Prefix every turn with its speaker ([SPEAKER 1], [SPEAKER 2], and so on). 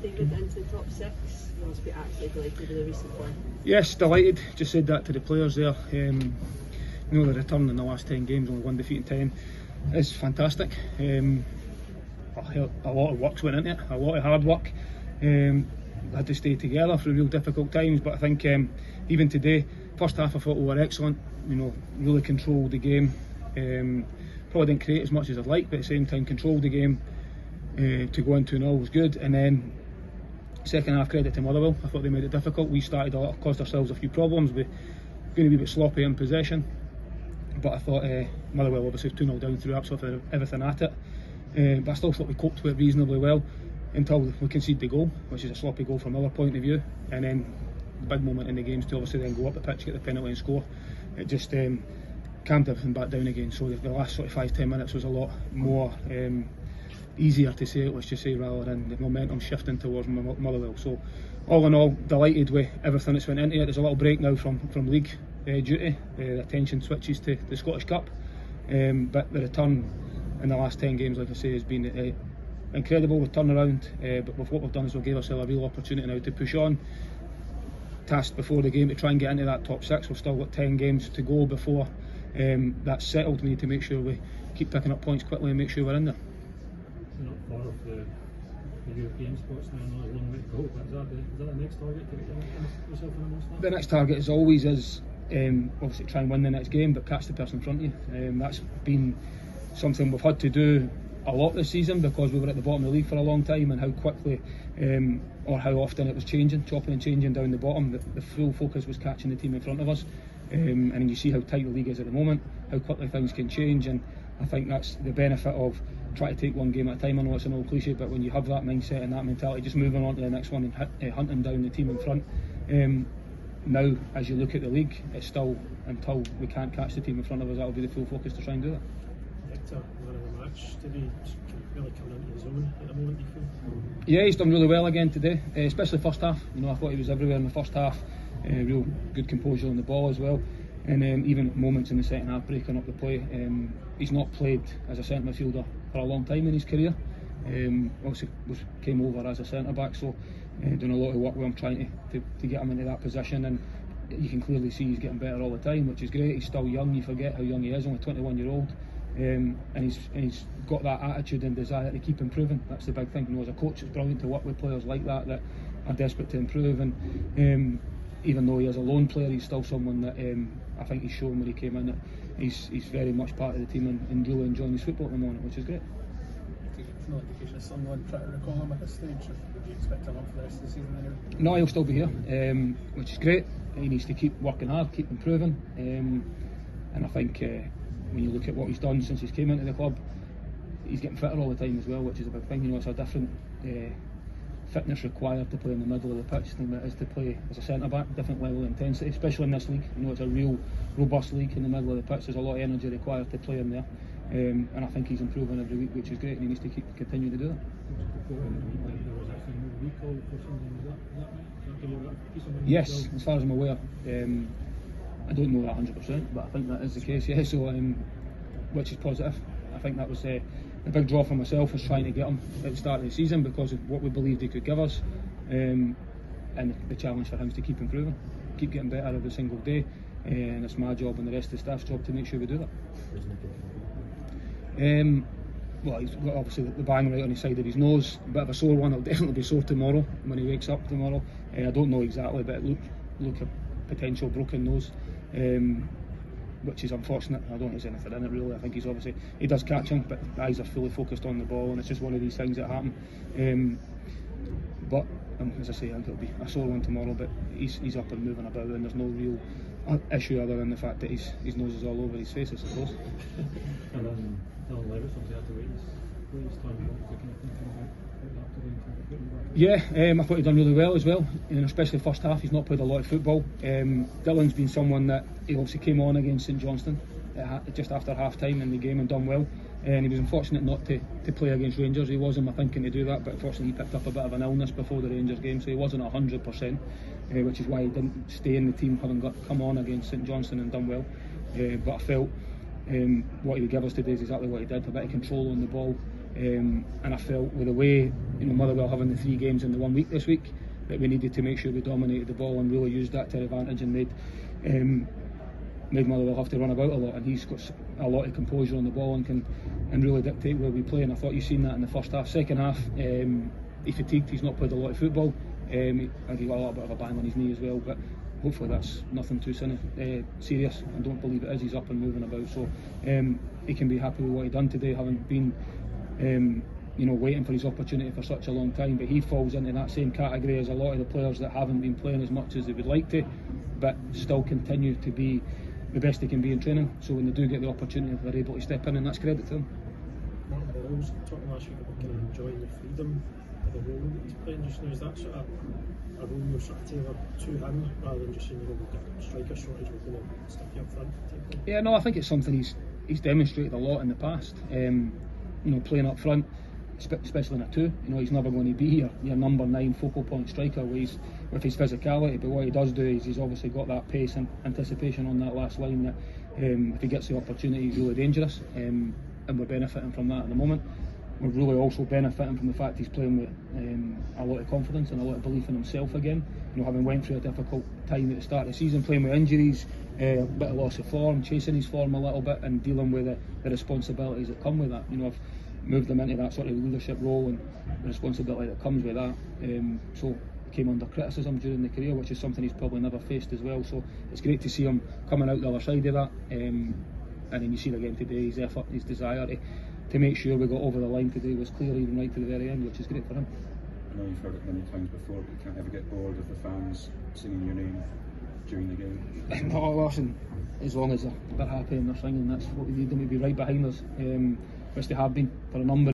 [SPEAKER 1] David, into the top six. You must be absolutely delighted with the recent form.
[SPEAKER 2] Yes, delighted. Just said that to the players there. The return in the last 10 games, only 1 defeat in 10, is fantastic. A lot of work's went into it, a lot of hard work. Had to stay together through real difficult times, but I think even today, first half I thought we were excellent. Really controlled the game. Probably didn't create as much as I'd like, but at the same time controlled the game. To go into 2-0 was good, and then second half, credit to Motherwell. I thought they made it difficult. We started a lot, caused ourselves a few problems. We're going to be a bit sloppy in possession, but I thought Motherwell obviously 2-0 down, threw absolutely everything at it. But I still thought we coped with it reasonably well until we conceded the goal, which is a sloppy goal from our point of view. And then the big moment in the game is to obviously then go up the pitch, get the penalty and score. It just calmed everything back down again. So the last sort of 5-10 minutes was a lot more easier to say it, let's just say, rather than the momentum shifting towards Motherwell. So all in all, delighted with everything that's went into it. There's a little break now from league duty. The attention switches to the Scottish Cup, but the return in the last 10 games, like I say, has been incredible. The turnaround, but with what we've done is we've gave ourselves a real opportunity now to push on. Tasked before the game to try and get into that top 6. We've still got 10 games to go before that's settled. We need to make sure we keep picking up points quickly and make sure we're in there.
[SPEAKER 3] Not far off the European spots now, not a long way to go, but is that the next target to get yourself in amongst that?
[SPEAKER 2] The next target is always obviously try and win the next game, but catch the person in front of you. That's been something we've had to do a lot this season because we were at the bottom of the league for a long time, and how quickly or how often it was changing, chopping and changing down the bottom. The full focus was catching the team in front of us, and you see how tight the league is at the moment, how quickly things can change, and I think that's the benefit of trying to take one game at a time. I know it's an old cliche, but when you have that mindset and that mentality, just moving on to the next one and hunting down the team in front. Now, as you look at the league, it's still, until we can't catch the team in front of us, that'll be the full focus to try and do that.
[SPEAKER 3] Victor, man of the match, did he really come into his own at the moment, do you feel?
[SPEAKER 2] Yeah, he's done really well again today, especially first half. I thought he was everywhere in the first half. Real good composure on the ball as well, and even at moments in the second half breaking up the play. He's not played as a centre midfielder for a long time in his career. Obviously came over as a centre back, so doing a lot of work with him trying to get him into that position, and you can clearly see he's getting better all the time, which is great. He's still young, you forget how young he is, only 21-year-old. And he's got that attitude and desire to keep improving. That's the big thing. As a coach, it's brilliant to work with players like that are desperate to improve, and even though he is a lone player, he's still someone that I think he's shown when he came in that he's very much part of the team and really enjoying his football at the moment, which is great.
[SPEAKER 4] No indication of someone trying to recall him at this stage. Would you expect him up for the rest of the season anyway?
[SPEAKER 2] No, he'll still be here, which is great. He needs to keep working hard, keep improving, and I think when you look at what he's done since he's came into the club, he's getting fitter all the time as well, which is a big thing. It's a different fitness required to play in the middle of the pitch than it is to play as a centre back. Different level of intensity, especially in this league. It's a real robust league in the middle of the pitch. There's a lot of energy required to play in there, and I think he's improving every week, which is great, and he needs to continue to do that. Yes, as far as I'm aware. I don't know that 100%, but I think that is the case, yeah, so which is positive. I think that was the big draw for myself, was trying to get him at the start of the season because of what we believed he could give us, and the challenge for him is to keep improving, keep getting better every single day, and it's my job and the rest of the staff's job to make sure we do that. Well, he's got obviously the bang right on the side of his nose, a bit of a sore one. It'll definitely be sore tomorrow when he wakes up tomorrow. I don't know exactly, but it look a potential broken nose, which is unfortunate. I don't think there's anything in it really. I think he does catch him, but the eyes are fully focused on the ball, and it's just one of these things that happen. But as I say, I think it'll be a sore one tomorrow, but he's up and moving about, and there's no real issue other than the fact that his nose is all over his face, I suppose. Yeah, I thought he'd done really well as well, especially first half. He's not played a lot of football. Dylan's been someone that he obviously came on against St Johnstone just after half time in the game and done well, and he was unfortunate not to play against Rangers. He was in my thinking to do that, but unfortunately he picked up a bit of an illness before the Rangers game, so he wasn't 100%, which is why he didn't stay in the team, having come on against St Johnstone and done well. But I felt what he would give us today is exactly what he did. A bit of control on the ball, and I felt with the way Motherwell having the 3 games in the 1 week this week, that we needed to make sure we dominated the ball and really used that to our advantage and made Motherwell have to run about a lot, and he's got a lot of composure on the ball and can really dictate where we play, and I thought you've seen that in the first half. Second half, he fatigued, he's not played a lot of football, and he got a little bit of a bang on his knee as well, but hopefully that's nothing too serious. I don't believe it is. He's up and moving about, so he can be happy with what he done today, having been waiting for his opportunity for such a long time. But he falls into that same category as a lot of the players that haven't been playing as much as they would like to, but still continue to be the best they can be in training. So when they do get the opportunity, they're able to step in, and that's credit to them.
[SPEAKER 5] Motherwell was talking last week about kind of enjoying the freedom of the role that he's playing just now. Is that sort of a role you're sort of tailored to him, rather than just saying, we've got a striker shortage, we're going to stick you up front?
[SPEAKER 2] Yeah, no, I think it's something he's demonstrated a lot in the past. Playing up front, especially in a 2. He's never going to be your number 9 focal point striker with his physicality, but what he does do is he's obviously got that pace and anticipation on that last line that if he gets the opportunity, he's really dangerous, and we're benefiting from that at the moment. We're really also benefiting from the fact he's playing with a lot of confidence and a lot of belief in himself again. Having went through a difficult time at the start of the season, playing with injuries, a bit of loss of form, chasing his form a little bit, and dealing with the responsibilities that come with that. I've moved him into that sort of leadership role and the responsibility that comes with that. So came under criticism during the career, which is something he's probably never faced as well. So it's great to see him coming out the other side of that. And then you see it again today, his effort, his desire to make sure we got over the line today was clear, even right to the very end, which is great for him.
[SPEAKER 6] I know you've heard it many times before, but you can't ever get bored of the fans singing your name during the game.
[SPEAKER 2] No, listen, as long as they're happy and they're singing, that's what we need them to be right behind us, which they have been for a number